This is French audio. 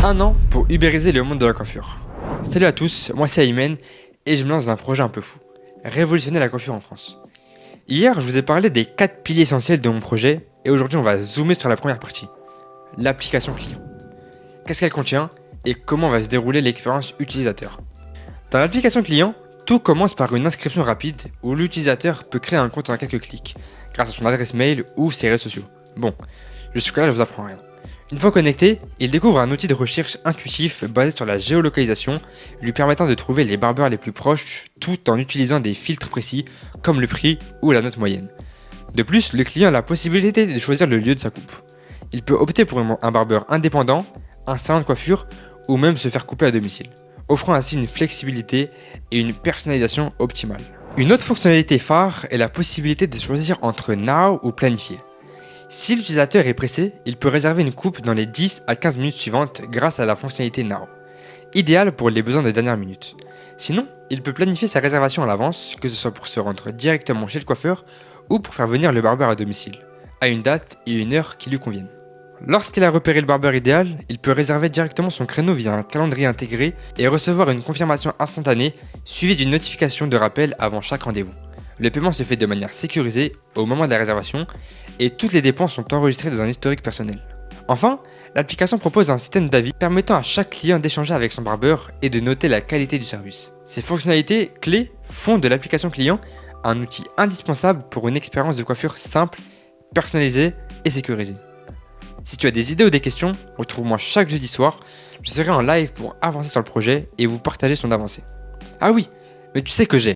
Un an pour ubériser le monde de la coiffure. Salut à tous, moi c'est Aymen et je me lance dans un projet un peu fou. Révolutionner la coiffure en France. Hier, je vous ai parlé des 4 piliers essentiels de mon projet et aujourd'hui on va zoomer sur la première partie. L'application client. Qu'est-ce qu'elle contient et comment va se dérouler l'expérience utilisateur. Dans l'application client, tout commence par une inscription rapide où l'utilisateur peut créer un compte en quelques clics grâce à son adresse mail ou ses réseaux sociaux. Bon, jusque-là je vous apprends rien. Une fois connecté, il découvre un outil de recherche intuitif basé sur la géolocalisation, lui permettant de trouver les barbeurs les plus proches tout en utilisant des filtres précis comme le prix ou la note moyenne. De plus, le client a la possibilité de choisir le lieu de sa coupe. Il peut opter pour un barbeur indépendant, un salon de coiffure ou même se faire couper à domicile, offrant ainsi une flexibilité et une personnalisation optimale. Une autre fonctionnalité phare est la possibilité de choisir entre Now ou Planifier. Si l'utilisateur est pressé, il peut réserver une coupe dans les 10 à 15 minutes suivantes grâce à la fonctionnalité Now, idéale pour les besoins de dernière minute. Sinon, il peut planifier sa réservation à l'avance, que ce soit pour se rendre directement chez le coiffeur ou pour faire venir le barbeur à domicile, à une date et une heure qui lui conviennent. Lorsqu'il a repéré le barbeur idéal, il peut réserver directement son créneau via un calendrier intégré et recevoir une confirmation instantanée suivie d'une notification de rappel avant chaque rendez-vous. Le paiement se fait de manière sécurisée au moment de la réservation et toutes les dépenses sont enregistrées dans un historique personnel. Enfin, l'application propose un système d'avis permettant à chaque client d'échanger avec son barbeur et de noter la qualité du service. Ces fonctionnalités clés font de l'application client un outil indispensable pour une expérience de coiffure simple, personnalisée et sécurisée. Si tu as des idées ou des questions, retrouve-moi chaque jeudi soir, je serai en live pour avancer sur le projet et vous partager son avancée. Ah oui, mais tu sais que j'ai